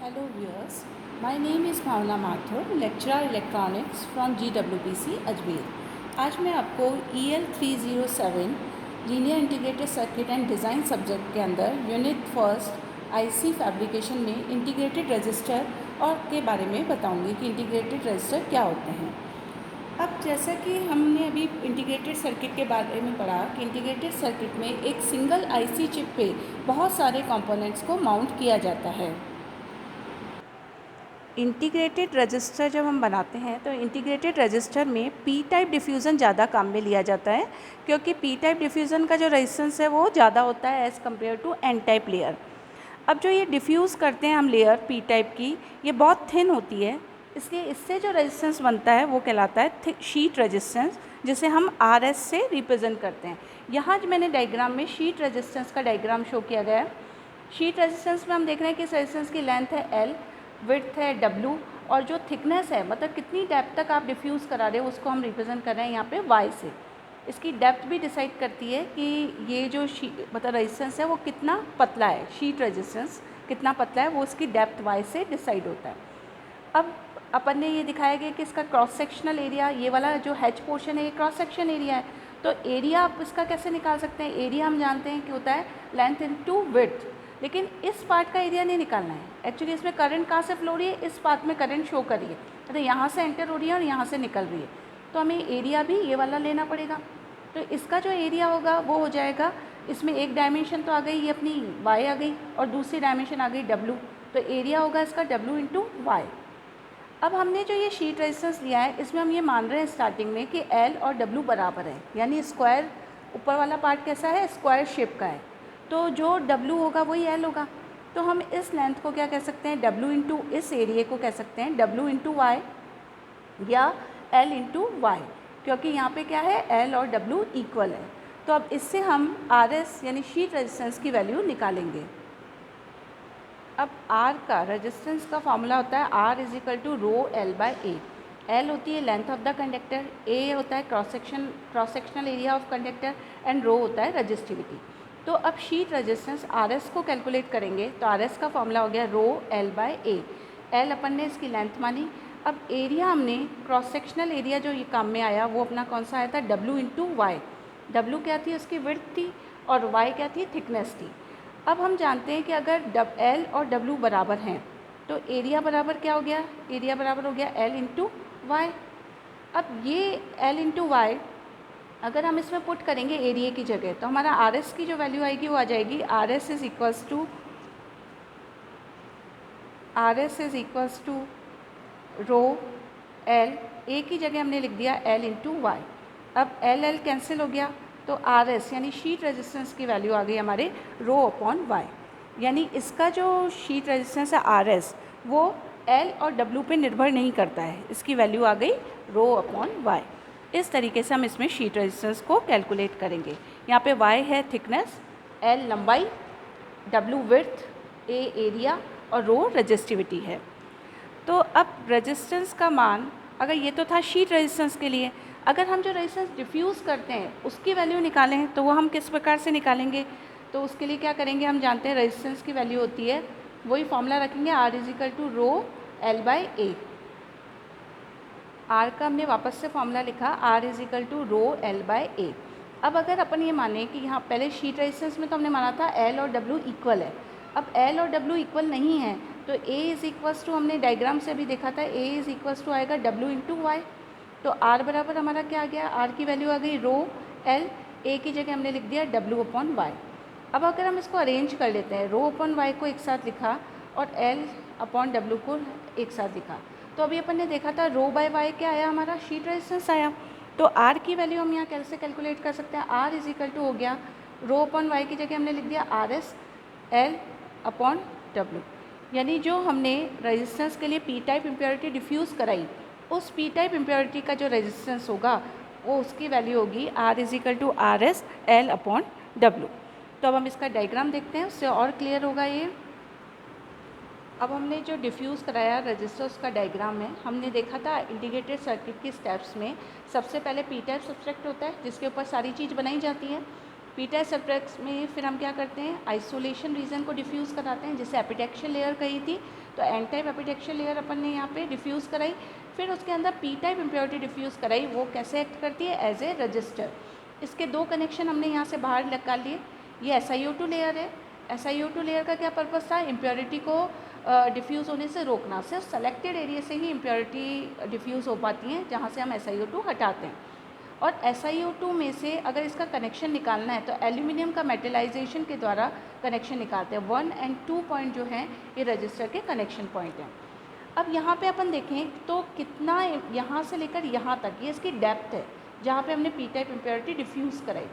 Hello viewers, my name is Bhavna Mathur, lecturer electronics from GWPC Ajmer. आज मैं आपको EL307 linear integrated circuit and design subject के अंदर unit first IC fabrication में integrated register और के बारे में बताऊंगी कि इंटीग्रेटेड रजिस्टर क्या होते हैं। अब जैसा कि हमने अभी इंटीग्रेटेड सर्किट के बारे में पढ़ा कि इंटीग्रेटेड सर्किट में एक सिंगल आईसी चिप पे बहुत सारे कंपोनेंट्स को माउंट किया जाता है। इंटीग्रेटेड रजिस्टर जब हम बनाते हैं तो इंटीग्रेटेड रजिस्टर में पी टाइप डिफ्यूज़न ज़्यादा काम में लिया जाता है, क्योंकि पी टाइप डिफ्यूज़न का जो रेजिस्टेंस है वो ज़्यादा होता है as compare to N type layer. अब जो ये डिफ्यूज़ करते हैं हम लेयर पी टाइप की, ये बहुत थिन होती है, इसलिए इससे जो रेजिस्टेंस बनता है वो कहलाता है शीट रेजिस्टेंस, जिसे हम आर एस से रिप्रेजेंट करते हैं। यहाँ जो मैंने डायग्राम में शीट रेजिस्टेंस का डायग्राम शो किया गया है। शीट रेजिस्टेंस में हम देख रहे हैं कि इस रेजिस्टेंस की लेंथ है एल, विड्थ है W, और जो थिकनेस है मतलब कितनी डेप्थ तक आप डिफ्यूज़ करा रहे हो उसको हम रिप्रेजेंट कर रहे हैं यहाँ पे Y से। इसकी डेप्थ भी डिसाइड करती है कि ये जो मतलब रेजिस्टेंस है वो कितना पतला है, शीट रेजिस्टेंस कितना पतला है वो इसकी डेप्थ Y से डिसाइड होता है। अब अपन ने ये दिखाया गया कि इसका क्रॉस सेक्शनल एरिया, ये वाला जो हैच पोर्शन है ये क्रॉस सेक्शन एरिया है, तो एरिया आप इसका कैसे निकाल सकते हैं। एरिया हम जानते हैं कि होता है लेंथ इनटू विड्थ, लेकिन इस पार्ट का एरिया नहीं निकालना है। एक्चुअली इसमें करंट कहाँ से फ्लो रही है, इस पार्ट में करंट शो कर रही है, तो यहाँ से एंटर हो रही है और यहाँ से निकल रही है, तो हमें एरिया भी ये वाला लेना पड़ेगा। तो इसका जो एरिया होगा वो हो जाएगा, इसमें एक डायमेंशन तो आ गई ये अपनी y आ गई और दूसरी डायमेंशन आ गई w, तो एरिया होगा इसका w इंटू वाई। अब हमने जो ये शीट रेजिस्टेंस लिया है इसमें हम ये मान रहे हैं स्टार्टिंग में कि L और W बराबर है, यानी स्क्वायर ऊपर वाला पार्ट कैसा है, स्क्वायर शेप का है, तो जो W होगा वही L होगा। तो हम इस लेंथ को क्या कह सकते हैं, W इंटू इस एरिया को कह सकते हैं W इंटू वाई या L इंटू वाई, क्योंकि यहाँ पे क्या है L और W इक्वल है। तो अब इससे हम RS यानी शीट रेजिस्टेंस की वैल्यू निकालेंगे। अब R का रेजिस्टेंस का फॉर्मूला होता है R is equal to rho L by A. L होती है length of the conductor, A होता है cross sectional area of conductor and rho होता है रजिस्टिविटी। तो अब शीट रेजिस्टेंस RS को कैलकुलेट करेंगे तो RS का फॉर्मूला हो गया rho L by A. L अपन ने इसकी लेंथ मानी। अब एरिया हमने क्रॉस सेक्शनल एरिया जो ये काम में आया वो अपना कौन सा आया था, W इंटू वाई। W क्या थी, उसकी विड्थ थी, और Y क्या थी, थिकनेस थी। अब हम जानते हैं कि अगर L और W बराबर हैं तो एरिया बराबर क्या हो गया, एरिया बराबर हो गया L इंटू वाई। अब ये L इंटू वाई अगर हम इसमें पुट करेंगे एरिया की जगह तो हमारा RS की जो वैल्यू आएगी वो आ जाएगी RS is equals to rho L, A की जगह हमने लिख दिया L इंटू वाई। अब L कैंसिल हो गया तो RS यानी शीट रेजिस्टेंस की वैल्यू आ गई हमारे रो अपॉन वाई, यानी इसका जो शीट रेजिस्टेंस है RS वो L और W पे निर्भर नहीं करता है, इसकी वैल्यू आ गई रो अपॉन वाई। इस तरीके से हम इसमें शीट रेजिस्टेंस को कैलकुलेट करेंगे। यहाँ पे Y है थिकनेस, L लंबाई, W विड्थ, A एरिया और रो रजिस्टिविटी है। तो अब रेजिस्टेंस का मान, अगर ये तो था शीट रेजिस्टेंस के लिए, अगर हम जो रेजिस्टेंस डिफ्यूज़ करते हैं उसकी वैल्यू निकालें तो वो हम किस प्रकार से निकालेंगे, तो उसके लिए क्या करेंगे, हम जानते हैं रेजिस्टेंस की वैल्यू होती है, वही फॉर्मूला रखेंगे R is equal to rho L by A. R का हमने वापस से फॉर्मूला लिखा R is equal to rho L by A. अब अगर अपन ये माने कि यहाँ पहले शीट रेजिस्टेंस में तो हमने माना था L और W इक्वल है, अब L और W इक्वल नहीं है तो A इज़ इक्वल्स टू, हमने डायग्राम से अभी देखा था, A इज़ इक्वल्स टू आएगा W इंटू वाई। तो R बराबर हमारा क्या आ गया, R की वैल्यू आ गई रो L, A की जगह हमने लिख दिया W अपॉन वाई। अब अगर हम इसको अरेंज कर लेते हैं, रो अपॉन वाई को एक साथ लिखा और L अपॉन W को एक साथ लिखा, तो अभी अपन ने देखा था रो बाय वाई क्या आया, हमारा शीट रेजिस्टेंस आया। तो R की वैल्यू हम यहाँ कैसे कैलकुलेट कर सकते हैं, R इज इक्वल टू हो गया रो अपॉन वाई की जगह हमने लिख दिया RS L अपॉन W, यानी जो हमने रेजिस्टेंस के लिए पी टाइप इम्प्योरिटी डिफ्यूज़ कराई उस पी टाइप इम्प्योरिटी का जो रेजिस्टेंस होगा वो उसकी वैल्यू होगी R is equal to RS L upon W। तो अब हम इसका डायग्राम देखते हैं, उससे और क्लियर होगा ये। अब हमने जो डिफ्यूज़ कराया रेजिस्टर्स का डायग्राम है, हमने देखा था इंटीग्रेटेड सर्किट की स्टेप्स में सबसे पहले पी टाइप सब्सट्रैक्ट होता है जिसके ऊपर सारी चीज़ बनाई जाती है। पी टाइप सब्सट्रैक्ट में फिर हम क्या करते हैं, आइसोलेशन रीजन को डिफ्यूज़ कराते हैं, जिसे एपिटेक्शियल लेयर कही थी। तो तो एन टाइप एपिटेक्शियल लेयर अपन ने यहाँ पे डिफ्यूज़ कराई, फिर उसके अंदर पी टाइप इम्प्योरिटी डिफ्यूज़ कराई। वो कैसे एक्ट करती है? As a resistor. इसके दो कनेक्शन हमने यहाँ से बाहर निकाल लिए। ये SiO2 लेयर है। SiO2 लेयर का क्या पर्पस था? इम्प्योरिटी को डिफ्यूज़ होने से रोकना। सिर्फ सेलेक्टेड एरिया से ही इम्प्योरिटी डिफ्यूज़ हो पाती हैं जहाँ से हम SiO2 हटाते हैं। और SiO2 में से अगर इसका कनेक्शन निकालना है तो एल्यूमिनियम का मेटलाइजेशन के द्वारा कनेक्शन निकालते हैं। 1 और 2 पॉइंट जो हैं ये रजिस्टर के कनेक्शन पॉइंट हैं। अब यहाँ पे अपन देखें तो कितना यहाँ से लेकर यहाँ तक ये इसकी डेप्थ है जहाँ पे हमने पी टाइप इम्प्योरिटी डिफ्यूज़ कराई।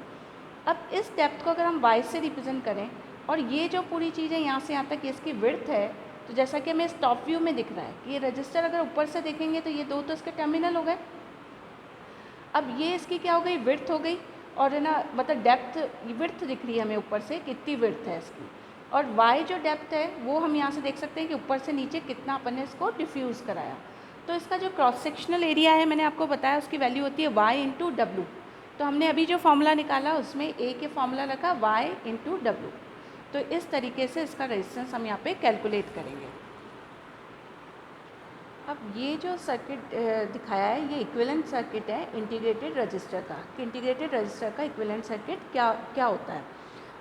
अब इस डेप्थ को अगर हम y से रिप्रेजेंट करें और ये जो पूरी चीज़ है यहाँ से यहाँ तक ये इसकी विड्थ है, तो जैसा कि हमें इस टॉप व्यू में दिख रहा है कि ये रजिस्टर अगर ऊपर से देखेंगे तो ये दो तो इसके टर्मिनल हो गए। अब ये इसकी क्या हो गई? विड्थ हो गई। और है ना, मतलब डेप्थ विड्थ दिख रही है हमें ऊपर से, कितनी विड्थ है इसकी। और y जो डेप्थ है वो हम यहाँ से देख सकते हैं कि ऊपर से नीचे कितना अपन ने इसको डिफ्यूज़ कराया। तो इसका जो क्रॉस सेक्शनल एरिया है मैंने आपको बताया उसकी वैल्यू होती है y इंटू डब्लू। तो हमने अभी जो फॉर्मूला निकाला उसमें a के फॉर्मूला रखा y इंटू डब्लू। तो इस तरीके से इसका रेजिस्टेंस हम यहाँ पे कैलकुलेट करेंगे। अब ये जो सर्किट दिखाया है ये इक्विवेलेंट सर्किट है इंटीग्रेटेड रजिस्टर का। कि इंटीग्रेटेड रजिस्टर का इक्विवेलेंट सर्किट क्या होता है।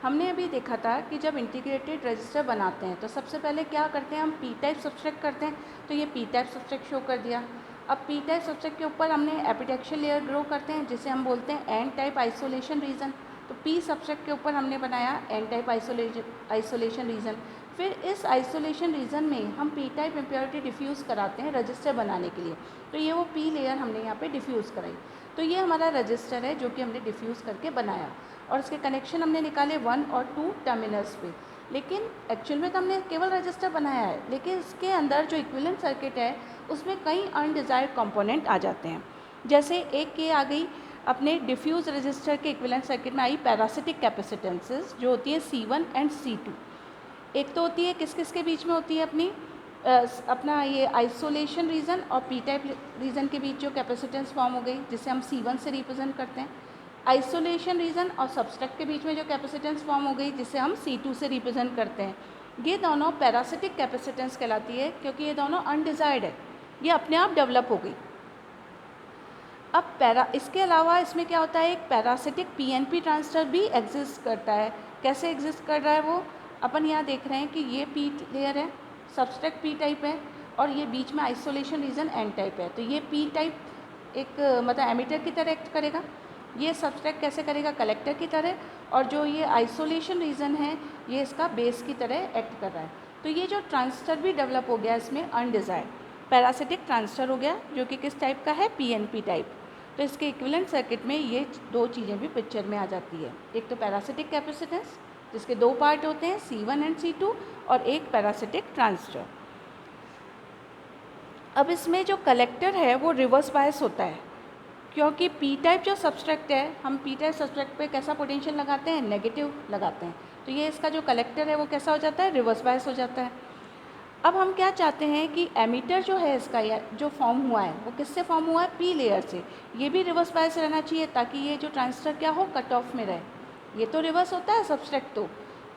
हमने अभी देखा था कि जब इंटीग्रेटेड रजिस्टर बनाते हैं तो सबसे पहले क्या करते हैं, हम पी टाइप सब्सट्रैक्ट करते हैं। तो ये पी टाइप सब्सट्रैक्ट शो कर दिया। अब पी टाइप सब्सट्रैक्ट के ऊपर हमने एपिटेक्शियल लेयर ग्रो करते हैं जिसे हम बोलते हैं एन टाइप आइसोलेशन रीजन। तो पी सब्सट्रैक्ट के ऊपर हमने बनाया एन टाइप आइसोलेशन रीजन। फिर इस आइसोलेशन रीजन में हम पी टाइप इम्प्योरिटी डिफ्यूज़ कराते हैं रजिस्टर बनाने के लिए। तो ये वो पी लेयर हमने यहाँ पे डिफ्यूज़ कराई। तो ये हमारा रजिस्टर है जो कि हमने डिफ्यूज़ करके बनाया और इसके कनेक्शन हमने निकाले 1 और 2 टर्मिनल्स पे। लेकिन एक्चुअल में तो हमने केवल रजिस्टर बनाया है, लेकिन इसके अंदर जो इक्विवेलेंट सर्किट है उसमें कई अनडिज़ायर्ड कंपोनेंट आ जाते हैं। जैसे एक के आ गई अपने डिफ्यूज़ रजिस्टर के इक्विवेलेंट सर्किट में आई पैरासिटिक कैपेसिटेंसेस जो होती है C1 एंड C2। एक तो होती है किस किस के बीच में होती है अपनी अपना ये आइसोलेशन रीजन और पी टाइप रीजन के बीच जो कैपेसिटेंस फॉर्म हो गई जिसे हम C1 से रिप्रेजेंट करते हैं। आइसोलेशन रीजन और सब्सट्रैक्ट के बीच में जो कैपेसिटेंस फॉर्म हो गई जिसे हम C2 से रिप्रेजेंट करते हैं। ये दोनों पैरासिटिक कैपेसिटेंस कहलाती है क्योंकि ये दोनों अनडिज़ायर्ड है, ये अपने आप डेवलप हो गई। अब इसके अलावा इसमें क्या होता है, एक पैरासिटिक PNP ट्रांजिस्टर भी एग्जिस्ट करता है। कैसे एग्जिस्ट कर रहा है वो अपन यहाँ देख रहे हैं कि ये पी लेयर है, सब्सट्रैक्ट पी टाइप है और ये बीच में आइसोलेशन रीजन एन टाइप है। तो ये पी टाइप एक मतलब एमिटर की तरह एक्ट करेगा, ये सब्सट्रैक्ट कैसे करेगा, कलेक्टर की तरह, और जो ये आइसोलेशन रीजन है ये इसका बेस की तरह एक्ट कर रहा है। तो ये जो ट्रांजिस्टर भी डेवलप हो गया इसमें अनडिज़ायर्ड पैरासिटिक ट्रांजिस्टर हो गया जो कि किस टाइप का है, PNP टाइप। तो इसके इक्विवेलेंट सर्किट में ये दो चीज़ें भी पिक्चर में आ जाती है, एक तो पैरासिटिक कैपेसिटेंस जिसके दो पार्ट होते हैं C1 एंड C2 और एक पैरासिटिक ट्रांजिस्टर। अब इसमें जो कलेक्टर है वो रिवर्स बायस होता है क्योंकि पी टाइप जो सब्सट्रैक्ट है, हम पी टाइप सब्सट्रैक्ट पे कैसा पोटेंशियल लगाते हैं, नेगेटिव लगाते हैं। तो ये इसका जो कलेक्टर है वो कैसा हो जाता है, रिवर्स बायस हो जाता है। अब हम क्या चाहते हैं कि एमीटर जो है इसका या जो फॉर्म हुआ है वो किससे फॉर्म हुआ है, पी लेयर से। ये भी रिवर्स बायस रहना चाहिए ताकि ये जो ट्रांजिस्टर क्या हो, कट ऑफ में रहे। ये तो रिवर्स होता है सब्सट्रैक्ट, तो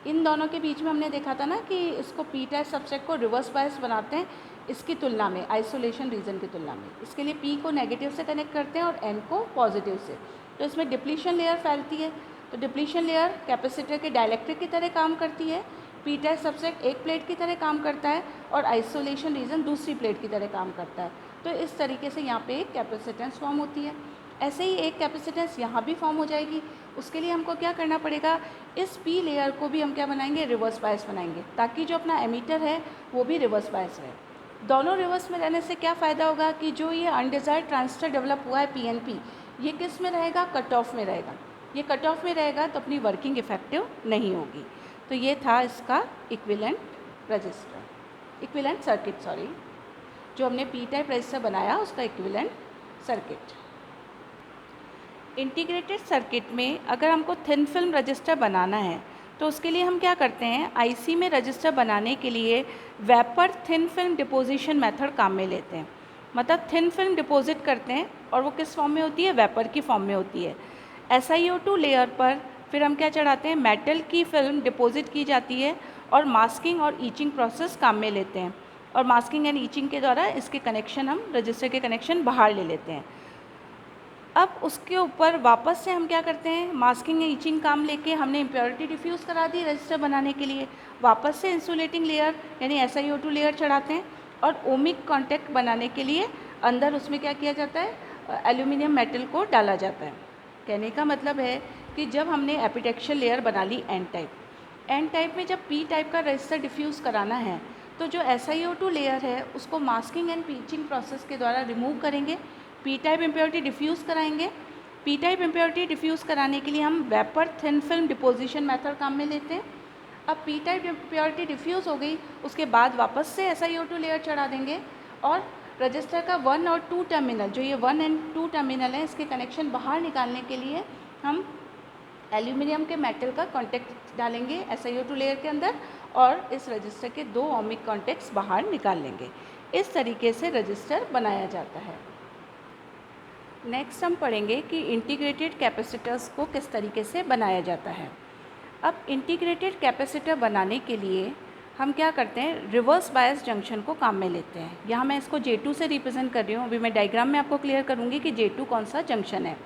इन दोनों के बीच में हमने देखा था ना कि इसको पी टाइप सब्सट्रैक्ट को रिवर्स बायस बनाते हैं इसकी तुलना में, आइसोलेशन रीजन की तुलना में। इसके लिए पी को नेगेटिव से कनेक्ट करते हैं और एन को पॉजिटिव से। तो इसमें डिप्लीशन लेयर फैलती है। तो डिप्लीशन लेयर कैपेसिटर के डाइलेक्ट्रिक की तरह काम करती है, पी टाइप सब्सट्रैक्ट एक प्लेट की तरह काम करता है और आइसोलेशन रीजन दूसरी प्लेट की तरह काम करता है। तो इस तरीके से यहाँ पे एक कैपेसिटेंस फॉर्म होती है। ऐसे ही एक कैपेसिटेंस यहाँ भी फॉर्म हो जाएगी। उसके लिए हमको क्या करना पड़ेगा, इस पी लेयर को भी हम क्या बनाएंगे, रिवर्स बायस बनाएंगे ताकि जो अपना एमीटर है वो भी रिवर्स बायस रहे। दोनों रिवर्स में रहने से क्या फ़ायदा होगा कि जो ये अनडिज़ायर्ड ट्रांजिस्टर डेवलप हुआ है PNP, ये किस में रहेगा, कट ऑफ में रहेगा। ये कट ऑफ में रहेगा तो अपनी वर्किंग इफेक्टिव नहीं होगी। तो ये था इसका equivalent register, equivalent circuit sorry, जो हमने पी टाइप रजिस्टर बनाया उसका इक्विवेलेंट सर्किट। इंटीग्रेटेड सर्किट में अगर हमको थिन फिल्म रजिस्टर बनाना है तो उसके लिए हम क्या करते हैं, IC में रजिस्टर बनाने के लिए vapour thin film deposition method काम में लेते हैं। मतलब थिन फिल्म डिपॉजिट करते हैं और वो किस फॉर्म में होती है, वेपर की फॉर्म में होती है। SiO2 लेयर पर फिर हम क्या चढ़ाते हैं, मेटल की फिल्म डिपॉजिट की जाती है और मास्किंग और ईचिंग प्रोसेस काम में लेते हैं। और मास्किंग एंड ईचिंग के द्वारा इसके कनेक्शन हम रजिस्टर के कनेक्शन बाहर ले लेते हैं। अब उसके ऊपर वापस से हम क्या करते हैं, मास्किंग एंड ईचिंग काम लेके हमने इम्प्योरिटी डिफ्यूज़ करा दी रजिस्टर बनाने के लिए, वापस से इंसुलेटिंग लेयर यानी SiO2 लेयर चढ़ाते हैं और ओमिक कॉन्टैक्ट बनाने के लिए अंदर उसमें क्या किया जाता है, एल्यूमिनियम मेटल को डाला जाता है। कहने का मतलब है कि जब हमने एपिटेक्शियल लेयर बना ली एन टाइप में जब P टाइप का रजिस्टर डिफ्यूज़ कराना है तो जो SiO2 लेयर है उसको मास्किंग एंड ईचिंग प्रोसेस के द्वारा रिमूव करेंगे, P टाइप इम्प्योरिटी डिफ्यूज़ कराएंगे। P टाइप इम्प्योरिटी डिफ्यूज़ कराने के लिए हम vapour thin film deposition method काम में लेते हैं। अब P टाइप इम्प्योरिटी डिफ्यूज़ हो गई, उसके बाद वापस से SiO2 लेयर चढ़ा देंगे और रजिस्टर का 1 और 2 टर्मिनल, जो ये 1 एंड 2 टर्मिनल है, इसके कनेक्शन बाहर निकालने के लिए हम एल्यूमिनियम के मेटल का कॉन्टैक्ट डालेंगे SiO2 लेयर के अंदर और इस रजिस्टर के 2 ओमिक कॉन्टैक्ट्स बाहर निकाल लेंगे। इस तरीके से रजिस्टर बनाया जाता है। नेक्स्ट हम पढ़ेंगे कि इंटीग्रेटेड कैपेसिटर्स को किस तरीके से बनाया जाता है। अब इंटीग्रेटेड कैपेसिटर बनाने के लिए हम क्या करते हैं, रिवर्स बायस जंक्शन को काम में लेते हैं। यहाँ मैं इसको J2 से रिप्रेजेंट कर रही हूँ, अभी मैं डायग्राम में आपको क्लियर करूँगी कि J2 कौन सा जंक्शन है।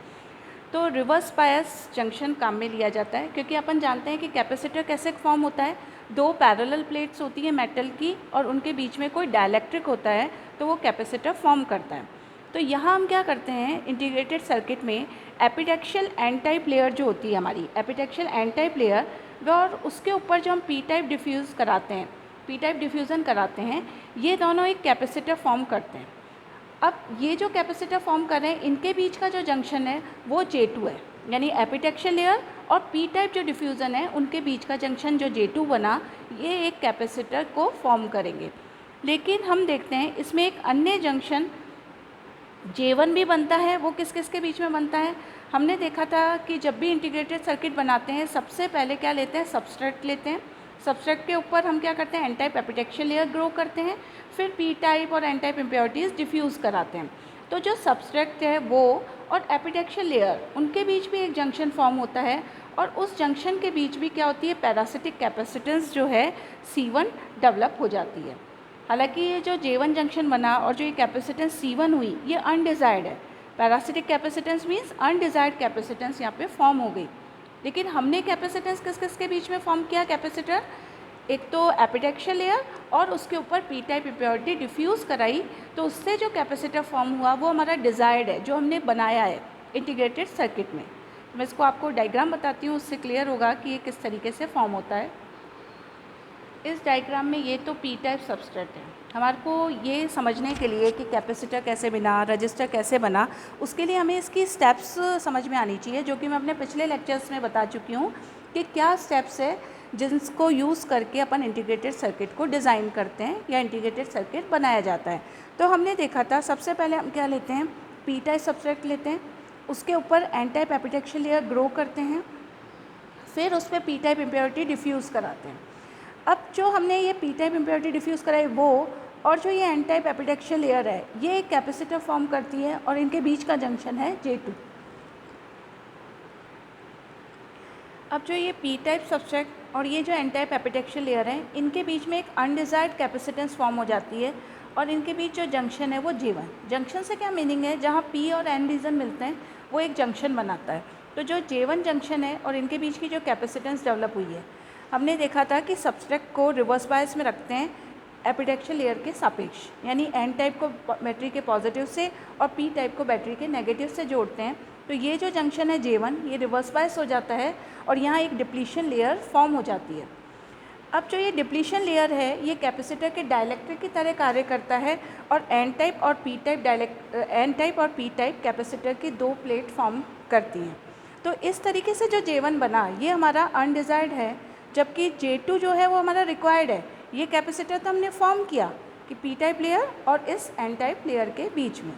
तो रिवर्स बायस जंक्शन काम में लिया जाता है क्योंकि अपन जानते हैं कि कैपेसिटर कैसे फॉर्म होता है, 2 पैरेलल प्लेट्स होती है मेटल की और उनके बीच में कोई डाइलेक्ट्रिक होता है तो वो कैपेसिटर फॉर्म करता है। तो यहाँ हम क्या करते हैं, इंटीग्रेटेड सर्किट में एपिटेक्शियल एन टाइप लेयर जो होती है हमारी, एपिटेक्शियल एन टाइप लेयर और उसके ऊपर जो हम P टाइप डिफ्यूज़ कराते हैं, P टाइप डिफ्यूज़न कराते हैं, ये दोनों एक कैपेसिटर फॉर्म करते हैं। अब ये जो कैपेसिटर फॉर्म कर रहे हैं इनके बीच का जो जंक्शन है वो J2 है, यानी एपिटेक्शियल लेयर और P टाइप जो डिफ्यूज़न है उनके बीच का जंक्शन जो J2 बना, ये एक कैपेसिटर को फॉर्म करेंगे। लेकिन हम देखते हैं इसमें एक अन्य जंक्शन J1 भी बनता है। वो किस किस के बीच में बनता है, हमने देखा था कि जब भी इंटीग्रेटेड सर्किट बनाते हैं सबसे पहले क्या लेते हैं, सबस्ट्रेट लेते हैं। सबस्ट्रेट के ऊपर हम क्या करते हैं, N type epitaxial layer grow करते हैं, फिर P टाइप और एन टाइप इम्प्योरिटीज़ डिफ्यूज़ कराते हैं। तो जो सबस्ट्रेट है वो और एपिटेक्शियल लेयर उनके बीच भी एक जंक्शन फॉर्म होता है और उस जंक्शन के बीच भी क्या होती है, पैरासिटिक कैपेसिटेंस जो है C1 डेवलप हो जाती है। हालांकि ये जो J1 जंक्शन बना और जो ये कैपेसिटेंस C1 हुई ये अनडिज़ायर्ड है। Parasitic capacitance means undesired capacitance यहाँ पे फॉर्म हो गई। लेकिन हमने कैपेसिटेंस किस किस के बीच में फॉर्म किया, कैपेसिटर एक तो एपिटेक्शियल लेयर और उसके ऊपर P टाइप इम्प्योरिटी डिफ्यूज़ कराई, तो उससे जो कैपेसिटर फॉर्म हुआ वो हमारा डिज़ायर्ड है, जो हमने बनाया है इंटीग्रेटेड सर्किट में। मैं इसको आपको डायग्राम बताती हूँ, उससे क्लियर होगा कि ये किस तरीके से फॉर्म होता है। इस डायग्राम में ये तो P टाइप सबस्ट्रेट है। हमारे को ये समझने के लिए कि कैपेसिटर कैसे बना, रजिस्टर कैसे बना, उसके लिए हमें इसकी स्टेप्स समझ में आनी चाहिए, जो कि मैं अपने पिछले लेक्चर्स में बता चुकी हूँ कि क्या स्टेप्स है जिसको यूज़ करके अपन इंटीग्रेटेड सर्किट को डिज़ाइन करते हैं या इंटीग्रेटेड सर्किट बनाया जाता है। तो हमने देखा था सबसे पहले हम क्या लेते हैं, P टाइप सबस्ट्रेट लेते हैं, उसके ऊपर N type epitaxial layer grow करते हैं, फिर उस पर P टाइप इम्प्योरिटी डिफ्यूज़ कराते हैं। अब जो हमने ये P टाइप इम्प्योरिटी डिफ्यूज़ कराई वो और जो ये एन टाइप एपिटेक्शियल लेयर है ये एक कैपेसिटर फॉर्म करती है और इनके बीच का जंक्शन है J2। अब जो ये P टाइप सबस्ट्रेट और ये जो एन टाइप एपिटेक्शियल लेयर है इनके बीच में एक अनडिज़ायर्ड कैपेसिटेंस फॉर्म हो जाती है और इनके बीच जो जंक्शन है वो J1। जंक्शन से क्या मीनिंग है, जहाँ P और N रीजन मिलते हैं वो एक जंक्शन बनाता है। तो जो J1 जंक्शन है और इनके बीच की जो कैपेसिटेंस डेवलप हुई है, हमने देखा था कि सबस्ट्रेट को रिवर्स बायस में रखते हैं एपिटेक्शियल लेयर के सापेक्ष, यानी एन टाइप को बैटरी के पॉजिटिव से और P टाइप को बैटरी के नेगेटिव से जोड़ते हैं। तो ये जो जंक्शन है J1 ये रिवर्स बायस हो जाता है और यहाँ एक डिप्लीशन लेयर फॉर्म हो जाती है। अब जो ये डिप्लीशन लेयर है ये कैपेसिटर के डाइलेक्ट्रिक की तरह कार्य करता है और एन टाइप और P टाइप कैपेसिटर की 2 प्लेट फॉर्म करती हैं। तो इस तरीके से जो J1 बना ये हमारा अनडिज़ायर्ड है, जबकि J2 जो है वो हमारा रिक्वायर्ड है। ये कैपेसिटर तो हमने फॉर्म किया कि P टाइप लेयर और इस एन टाइप लेयर के बीच में।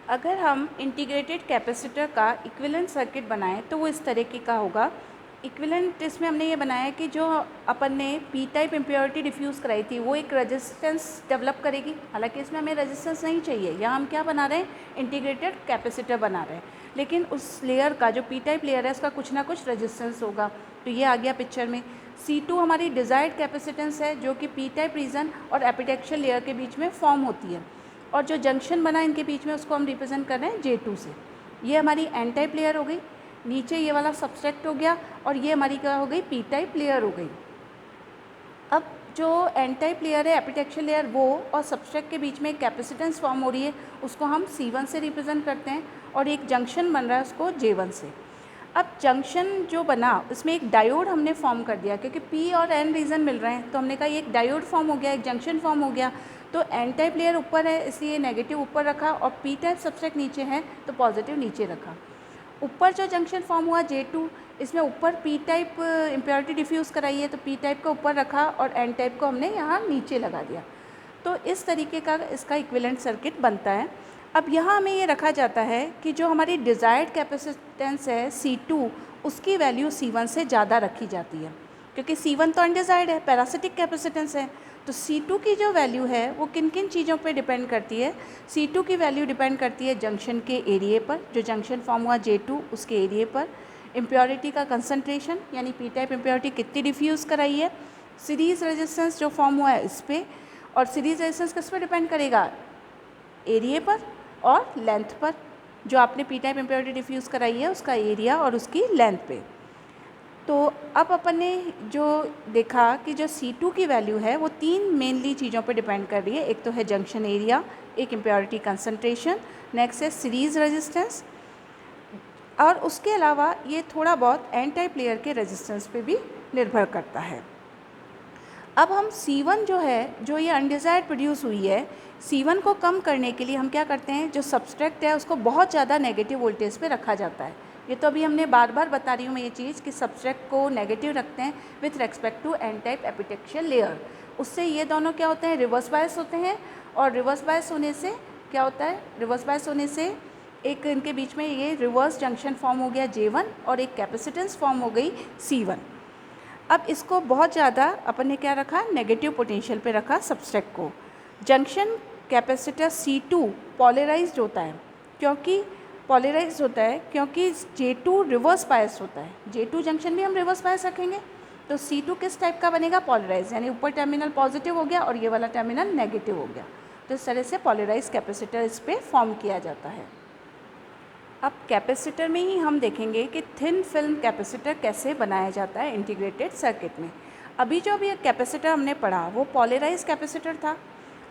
अगर हम इंटीग्रेटेड कैपेसिटर का इक्विवेलेंट सर्किट बनाएं तो वो इस तरीके का होगा। इक्विवेलेंट इसमें हमने ये बनाया कि जो अपन ने P टाइप इम्प्योरिटी डिफ्यूज़ कराई थी वो एक रेजिस्टेंस डेवलप करेगी। हालांकि इसमें हमें रेजिस्टेंस नहीं चाहिए, यहाँ हम क्या बना रहे हैं, इंटीग्रेटेड कैपेसिटर बना रहे हैं, लेकिन उस लेयर का जो P टाइप लेयर है उसका कुछ ना कुछ रेजिस्टेंस होगा। तो ये आ गया पिक्चर में। C2 हमारी डिज़ायर्ड कैपेसिटेंस है जो कि पी टाइप रीजन और एपिटेक्शियल लेयर के बीच में फॉर्म होती है, और जो जंक्शन बना इनके बीच में उसको हम रिप्रेजेंट कर रहे हैं J2 से। ये हमारी एन टाइप लेयर हो गई, नीचे ये वाला सब्सट्रैक्ट हो गया, और ये हमारी क्या हो गई, पी टाइप लेयर हो गई। अब जो एन टाइप लेयर है एपिटेक्शियल लेयर, वो और सब्सट्रैक्ट के बीच में एक कैपेसिटेंस फॉर्म हो रही है, उसको हम C1 से रिप्रेजेंट करते हैं, और एक जंक्शन बन रहा है उसको J1 से। अब जंक्शन जो बना इसमें एक डायोड हमने फॉर्म कर दिया, क्योंकि P और N रीजन मिल रहे हैं, तो हमने कहा एक डायोड फॉर्म हो गया, एक जंक्शन फॉर्म हो गया। तो एन टाइप लेयर ऊपर है इसलिए नेगेटिव ऊपर रखा, और पी टाइप सब्सट्रैक्ट नीचे है तो पॉजिटिव नीचे रखा। ऊपर जो जंक्शन फॉर्म हुआ J2, इसमें ऊपर पी टाइप इम्प्योरिटी डिफ्यूज़ कराई है, तो पी टाइप को ऊपर रखा और एन टाइप को हमने यहाँ नीचे लगा दिया। तो इस तरीके का इसका इक्विवेलेंट सर्किट बनता है। अब यहाँ हमें ये रखा जाता है कि जो हमारी डिज़ायर्ड कैपेसिटेंस है C2, उसकी वैल्यू C1 से ज़्यादा रखी जाती है, क्योंकि C1 तो अनडिज़ायर्ड है, पैरासिटिक कैपेसिटेंस है। तो C2 की जो वैल्यू है वो किन किन चीज़ों पे डिपेंड करती है। C2 की वैल्यू डिपेंड करती है जंक्शन के एरिए पर, जो जंक्शन फॉर्म हुआ J2 उसके एरिए पर, इम्प्योरिटी का कंसंट्रेशन यानी पी टाइप इम्प्योरिटी कितनी डिफ्यूज़ कराई है, सीरीज़ रेजिस्टेंस जो फॉर्म हुआ है इस पर, और सीरीज़ रेजिस्टेंस किस पर डिपेंड करेगा, एरिए पर और लेंथ पर। जो आपने पी टाइप इम्प्योरिटी डिफ्यूज़ कराई है उसका एरिया और उसकी लेंथ पे। तो अब अपन ने जो देखा कि जो C2 की वैल्यू है वो 3 मेनली चीज़ों पर डिपेंड कर रही है। एक तो है जंक्शन एरिया, एक इम्प्योरिटी कंसंट्रेशन, नेक्स्ट है सीरीज़ रेजिस्टेंस, और उसके अलावा ये थोड़ा बहुत एन टाइप लेयर के रेजिस्टेंस पे भी निर्भर करता है। अब हम C1 जो है, जो ये अनडिज़ायर्ड प्रोड्यूस हुई है, C1 को कम करने के लिए हम क्या करते हैं, जो सब्सट्रैक्ट है उसको बहुत ज़्यादा नेगेटिव वोल्टेज पे रखा जाता है। ये तो अभी हमने बार बार बता रही हूँ मैं ये चीज़ कि सब्सट्रैक्ट को नेगेटिव रखते हैं with respect to N type epitaxial layer. उससे ये दोनों क्या होते हैं, रिवर्स बायस होते हैं, और रिवर्स बायस होने से क्या होता है, रिवर्स बायस होने से एक इनके बीच में ये रिवर्स जंक्शन फॉर्म हो गया J1 और एक कैपेसिटेंस फॉर्म हो गई C1। अब इसको बहुत ज़्यादा अपन ने क्या रखा, नेगेटिव पोटेंशियल पे रखा सब्सट्रैक्ट को। जंक्शन कैपेसिटर C2 पॉलराइज्ड होता है, क्योंकि J2 रिवर्स बायस होता है। J2 जंक्शन भी हम रिवर्स बायस रखेंगे, तो C2 किस टाइप का बनेगा, पॉलराइज, यानी ऊपर टर्मिनल पॉजिटिव हो गया और ये वाला टर्मिनल नेगेटिव हो गया। तो इस तरह से पॉलराइज कैपेसिटर इस पर फॉर्म किया जाता है। अब कैपेसिटर में ही हम देखेंगे कि थिन फिल्म कैपेसिटर कैसे बनाया जाता है इंटीग्रेटेड सर्किट में। अभी जो भी कैपेसिटर हमने पढ़ा वो पॉलराइज कैपेसिटर था।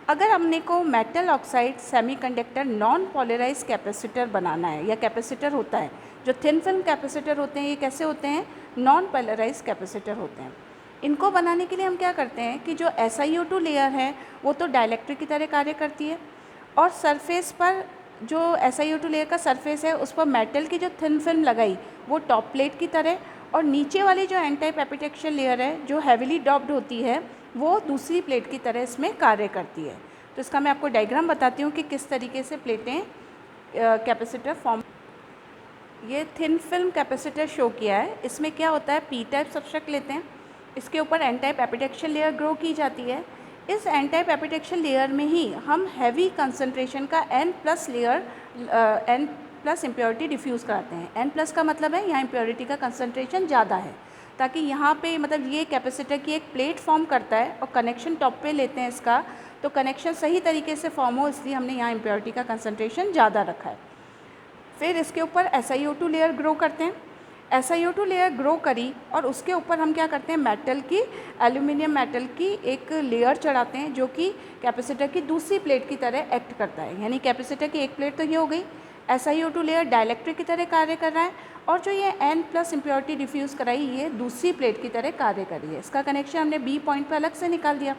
अगर हमने को metal oxide semiconductor non polarize capacitor बनाना है, या कैपेसिटर होता है जो थिन फिल्म कैपेसिटर होते हैं, ये कैसे होते हैं, नॉन पॉलराइज कैपेसिटर होते हैं। इनको बनाने के लिए हम क्या करते हैं कि जो SiO2 लेयर है वो तो डाइलेक्ट्रिक की तरह कार्य करती है, और सरफेस पर जो SiO2 लेयर का सरफेस है उस पर मेटल की जो थिन फिल्म लगाई वो टॉप प्लेट की तरह, और नीचे वाली जो एन टाइप एपिटेक्शियल लेयर है जो हैविली डॉप्ड होती है वो दूसरी प्लेट की तरह इसमें कार्य करती है। तो इसका मैं आपको डायग्राम बताती हूँ कि किस तरीके से प्लेटें कैपेसिटर फॉर्म। ये थिन फिल्म कैपेसिटर शो किया है। इसमें क्या होता है, पी टाइप सब्सट्रैक्ट लेते हैं, इसके ऊपर N type epitaxial layer grow की जाती है। इस एन टाइप एपिटेक्शियल लेयर में ही हम हैवी कंसंट्रेशन का N+ layer N+ impurity diffuse कराते हैं। N+ का मतलब है यहाँ इम्प्योरिटी का कंसंट्रेशन ज़्यादा है, ताकि यहाँ पे मतलब ये कैपेसिटर की एक प्लेट फॉर्म करता है और कनेक्शन टॉप पे लेते हैं इसका, तो कनेक्शन सही तरीके से फॉर्म हो, इसलिए हमने यहाँ इम्प्योरिटी का कंसंट्रेशन ज़्यादा रखा है। फिर इसके ऊपर SiO2 लेयर ग्रो करते हैं। SiO2 लेयर ग्रो करी और उसके ऊपर हम क्या करते हैं, मेटल की, एल्यूमिनियम मेटल की एक लेयर चढ़ाते हैं जो कि कैपेसिटर की दूसरी प्लेट की तरह एक्ट करता है। यानी कैपेसिटर की एक प्लेट तो ये हो गई, SiO2 लेयर डाइलेक्ट्रिक की तरह कार्य कर रहा है, और जो ये N+ इम्प्योरिटी डिफ्यूज़ कराई ये दूसरी प्लेट की तरह कार्य कर रही है। इसका कनेक्शन हमने B पॉइंट पर अलग से निकाल दिया।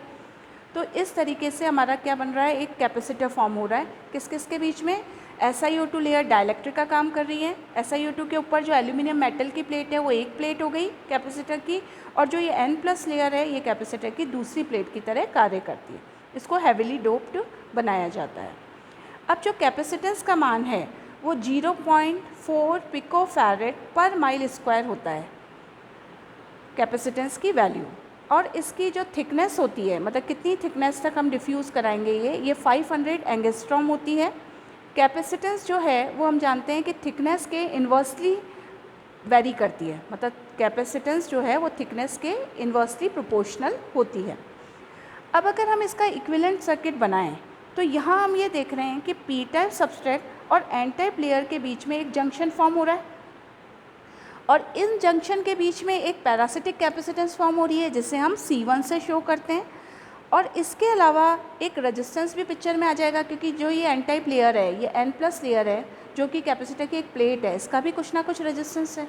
तो इस तरीके से हमारा क्या बन रहा है, एक कैपेसिटर फॉर्म हो रहा है। किस किस के बीच में, SiO2 लेयर डाइलेक्ट्रिक का काम कर रही है, SiO2 के ऊपर जो एल्यूमिनियम मेटल की प्लेट है वो एक प्लेट हो गई कैपेसिटर की, और जो ये N+ लेयर है ये कैपेसिटर की दूसरी प्लेट की तरह कार्य करती है। इसको हैविली डोप्ड बनाया जाता है। अब जो कैपेसिटेंस का मान है वो 0.4 पिकोफैरेड पर माइल स्क्वायर होता है कैपेसिटेंस की वैल्यू, और इसकी जो थिकनेस होती है, मतलब कितनी थिकनेस तक हम डिफ्यूज़ कराएंगे ये 500 एंगस्ट्रॉम होती है। कैपेसिटेंस जो है वो हम जानते हैं कि थिकनेस के इन्वर्सली वेरी करती है, मतलब कैपेसिटेंस जो है वो थिकनेस के इन्वर्सली प्रोपोर्शनल होती है। अब अगर हम इसका इक्विवेलेंट सर्किट बनाएं तो यहाँ हम ये देख रहे हैं कि पी टाइप सबस्ट्रेट और एन टाइप लेयर के बीच में एक जंक्शन फॉर्म हो रहा है और इन जंक्शन के बीच में एक पैरासिटिक कैपेसिटेंस फॉर्म हो रही है जिसे हम C1 से शो करते हैं। और इसके अलावा एक रेजिस्टेंस भी पिक्चर में आ जाएगा, क्योंकि जो ये एन टाइप लेयर है, ये N+ लेयर है जो कि कैपेसिटर की एक प्लेट है, इसका भी कुछ ना कुछ रेजिस्टेंस है।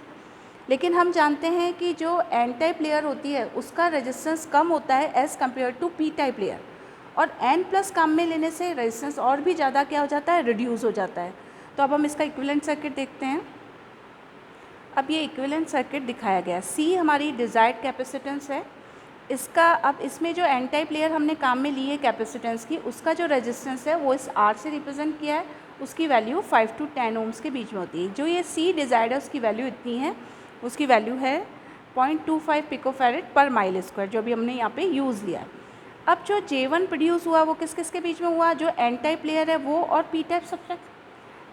लेकिन हम जानते हैं कि जो एन टाइप लेयर होती है उसका रेजिस्टेंस कम होता है as compare to P type layer, और N+ काम में लेने से रेजिस्टेंस और भी ज़्यादा क्या हो जाता है, रिड्यूस हो जाता है। तो अब हम इसका इक्विवेलेंट सर्किट देखते हैं। अब ये इक्विवेलेंट सर्किट दिखाया गया, C हमारी डिज़ायर्ड कैपेसिटेंस है, इसका अब इसमें जो एन टाइप लेयर हमने काम में ली है कैपेसिटेंस की, उसका जो रेजिस्टेंस है वो इस R से रिप्रेजेंट किया है, उसकी वैल्यू 5 to 10 ओम्स के बीच में होती है। जो ये C डिज़ायर्ड है उसकी वैल्यू इतनी है, उसकी वैल्यू है 0.25 पिकोफैरेड पर माइल स्क्वायर, जो भी हमने यहाँ पे यूज़ लिया है। अब जो J1 प्रोड्यूस हुआ वो किस किस के बीच में हुआ, जो एन टाइप लेयर है वो और पी टाइप सबस्ट्रेट।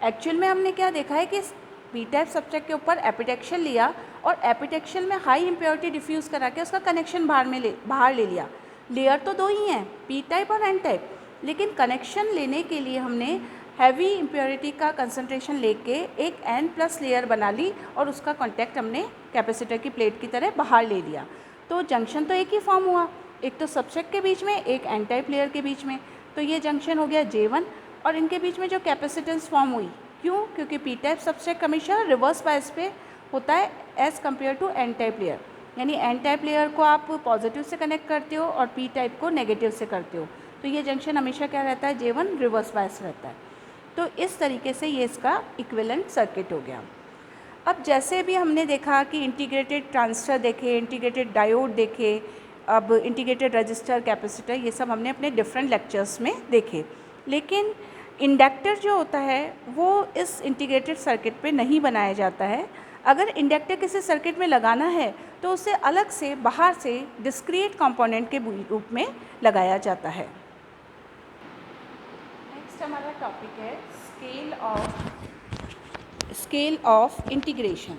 एक्चुअल में हमने क्या देखा है कि पी टाइप सबस्ट्रेट के ऊपर एपिटेक्शियल लिया और एपिटेक्शियल में हाई इम्प्योरिटी डिफ्यूज़ करा के उसका कनेक्शन बाहर ले लिया। लेयर तो दो ही हैं, पी टाइप और एन टाइप, लेकिन कनेक्शन लेने के लिए हमने हैवी इम्प्योरिटी का कंसंट्रेशन लेके एक N+ लेयर बना ली और उसका कॉन्टैक्ट हमने कैपेसिटर की प्लेट की तरह बाहर ले लिया। तो जंक्शन तो एक ही फॉर्म हुआ, एक तो सबस्ट्रेट के बीच में, एक एन टाइप लेयर के बीच में। तो ये जंक्शन हो गया J1 और इनके बीच में जो कैपेसिटेंस फॉर्म हुई, क्यों, क्योंकि पी टाइप सबस्ट्रेट हमेशा रिवर्स बायस पे होता है as compare to N type layer, यानी एन टाइप लेयर को आप पॉजिटिव से कनेक्ट करते हो और पी टाइप को नेगेटिव से करते हो। तो ये जंक्शन हमेशा क्या रहता है, J1 रिवर्स बायस रहता है। तो इस तरीके से ये इसका इक्विवेलेंट सर्किट हो गया। अब जैसे भी हमने देखा कि इंटीग्रेटेड ट्रांजिस्टर देखे, इंटीग्रेटेड डायोड देखे, अब इंटीग्रेटेड रजिस्टर, कैपेसिटर, ये सब हमने अपने डिफरेंट लेक्चर्स में देखे। लेकिन इंडक्टर जो होता है वो इस इंटीग्रेटेड सर्किट पे नहीं बनाया जाता है। अगर इंडक्टर किसी सर्किट में लगाना है तो उसे अलग से बाहर से डिस्क्रीट कंपोनेंट के रूप में लगाया जाता है। नेक्स्ट हमारा टॉपिक है स्केल ऑफ इंटीग्रेशन।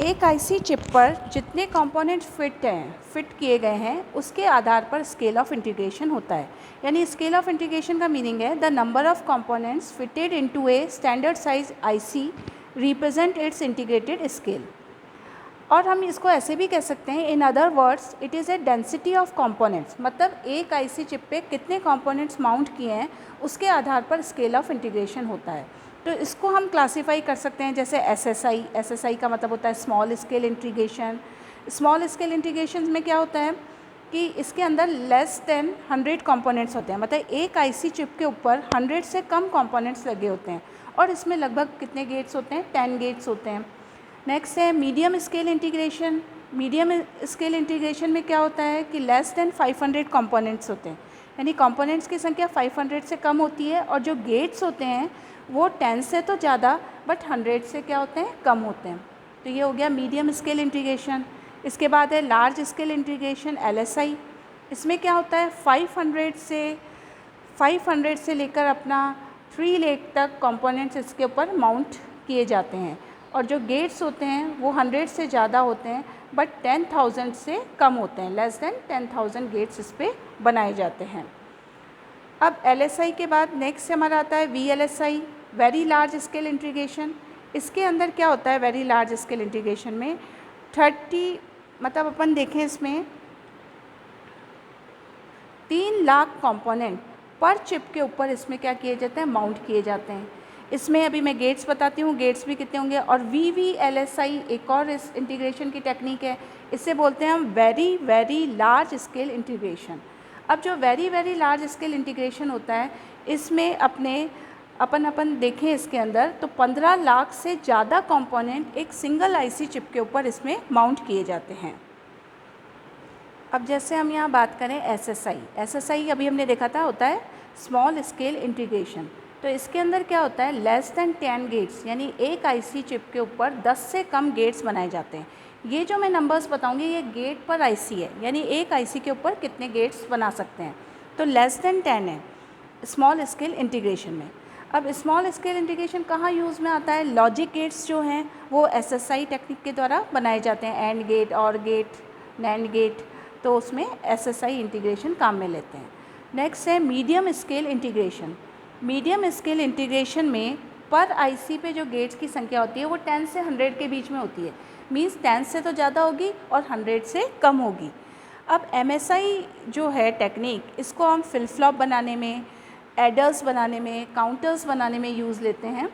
एक आईसी चिप पर जितने कंपोनेंट फिट किए गए हैं उसके आधार पर स्केल ऑफ इंटीग्रेशन होता है। यानी स्केल ऑफ इंटीग्रेशन का मीनिंग है the number of components fitted into a standard size IC represent it's integrated scale. और हम इसको ऐसे भी कह सकते हैं, in other words it is a density of components, मतलब एक आईसी चिप पे कितने कंपोनेंट्स माउंट किए हैं उसके आधार पर स्केल ऑफ इंटीग्रेशन होता है। तो इसको हम क्लासीफाई कर सकते हैं जैसे एसएसआई का मतलब होता है small scale integration. Small scale integration में क्या होता है कि इसके अंदर लेस देन 100 कंपोनेंट्स होते हैं, मतलब एक आईसी चिप के ऊपर 100 से कम कंपोनेंट्स लगे होते हैं और इसमें लगभग कितने गेट्स होते हैं, 10 गेट्स होते हैं। नेक्स्ट है medium scale integration. Medium scale integration में क्या होता है कि लेस देन 500 कंपोनेंट्स होते हैं, यानी कंपोनेंट्स की संख्या 500 से कम होती है और जो गेट्स होते हैं वो 10 से तो ज़्यादा बट 100 से क्या होते हैं, कम होते हैं। तो ये हो गया मीडियम स्केल इंटीग्रेशन। इसके बाद है लार्ज स्केल इंटीग्रेशन LSI। इसमें क्या होता है 500 से लेकर अपना 3 लाख तक कंपोनेंट्स इसके ऊपर माउंट किए जाते हैं और जो गेट्स होते हैं वो 100 से ज़्यादा होते हैं बट 10,000 से कम होते हैं, लेस देन 10,000 गेट्स इस पर बनाए जाते हैं। अब LSI के बाद नेक्स्ट हमारा आता है VLSI, very large scale integration. इसके अंदर क्या होता है वेरी लार्ज स्केल इंटीग्रेशन में 30, मतलब अपन देखें इसमें 3 लाख कंपोनेंट पर चिप के ऊपर इसमें क्या किए जाते हैं, माउंट किए जाते हैं। इसमें अभी मैं गेट्स बताती हूँ, गेट्स भी कितने होंगे। और VVLSI एक और इस इंटीग्रेशन की टेक्निक है, इससे बोलते हैं हम very very large scale integration. अब जो very very large scale integration होता है इसमें अपन देखें इसके अंदर तो 15 लाख से ज़्यादा कंपोनेंट एक सिंगल आईसी चिप के ऊपर इसमें माउंट किए जाते हैं। अब जैसे हम यहाँ बात करें SSI अभी हमने देखा था होता है स्मॉल स्केल इंटीग्रेशन। तो इसके अंदर क्या होता है लेस देन 10 गेट्स, यानी एक आईसी चिप के ऊपर 10 से कम गेट्स बनाए जाते हैं। ये जो मैं नंबर्स बताऊंगी ये गेट पर आईसी है, यानी एक आईसी के ऊपर कितने गेट्स बना सकते हैं। तो लेस देन 10 है स्मॉल स्केल इंटीग्रेशन में। अब स्मॉल स्केल इंटीग्रेशन कहाँ यूज़ में आता है? लॉजिक गेट्स जो हैं वो SSI टेक्निक के द्वारा बनाए जाते हैं, एंड गेट, और गेट, नैंड गेट, तो उसमें SSI इंटीग्रेशन काम में लेते हैं। नेक्स्ट है medium scale integration. Medium scale integration में पर IC पे जो गेट्स की संख्या होती है वो 10 से 100 के बीच में होती है, मीन्स 10 से तो ज़्यादा होगी और 100 से कम होगी। अब MSI जो है टेक्निक, इसको हम फ्लिप फ्लॉप बनाने में, एडर्स बनाने में, काउंटर्स बनाने में यूज़ लेते हैं।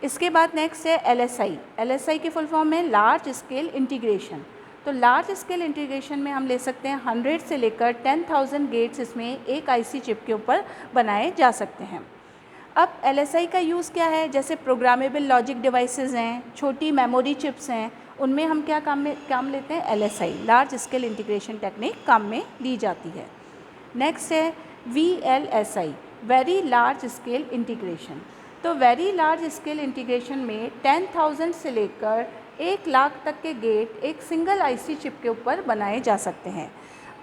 इसके बाद नेक्स्ट है LSI। LSI की फुल फॉर्म है लार्ज स्केल इंटीग्रेशन। तो लार्ज स्केल इंटीग्रेशन में हम ले सकते हैं 100 से लेकर 10,000 गेट्स इसमें एक IC चिप के ऊपर बनाए जा सकते हैं। अब LSI का यूज़ क्या है? जैसे प्रोग्रामेबल लॉजिक डिवाइसेस हैं, छोटी मेमोरी चिप्स हैं, उनमें हम क्या काम लेते हैं? LSI, large scale integration technique काम में ली जाती है। नेक्स्ट है VLSI, very large scale integration. तो वेरी लार्ज स्केल इंटीग्रेशन में 10,000 से लेकर 1 लाख तक के गेट एक सिंगल IC चिप के ऊपर बनाए जा सकते हैं।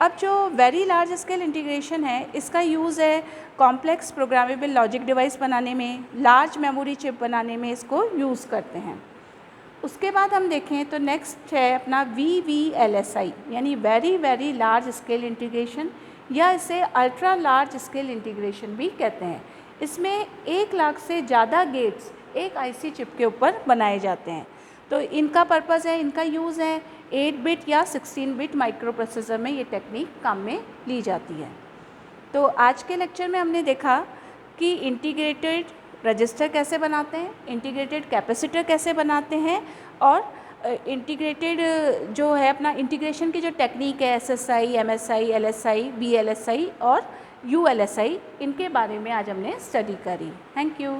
अब जो वेरी लार्ज स्केल इंटीग्रेशन है, इसका यूज़ है कॉम्प्लेक्स प्रोग्रामेबल लॉजिक डिवाइस बनाने में, लार्ज मेमोरी चिप बनाने में इसको यूज़ करते हैं। उसके बाद हम देखें तो नेक्स्ट है अपना VVLSI, यानी वेरी लार्ज स्केल इंटीग्रेशन, या इसे अल्ट्रा लार्ज स्केल इंटीग्रेशन भी कहते हैं। इसमें 1 लाख से ज़्यादा गेट्स एक IC चिप के ऊपर बनाए जाते हैं। तो इनका पर्पज़ है, इनका यूज़ है 8 बिट या 16 बिट माइक्रो प्रोसेसर में ये टेक्निक काम में ली जाती है। तो आज के लेक्चर में हमने देखा कि इंटीग्रेटेड रजिस्टर कैसे बनाते हैं, इंटीग्रेटेड कैपेसिटर कैसे बनाते हैं, और इंटीग्रेटेड जो है अपना इंटीग्रेशन की जो टेक्निक है SSI, MSI, LSI, VLSI और ULSI, इनके बारे में आज हमने स्टडी करी। Thank you.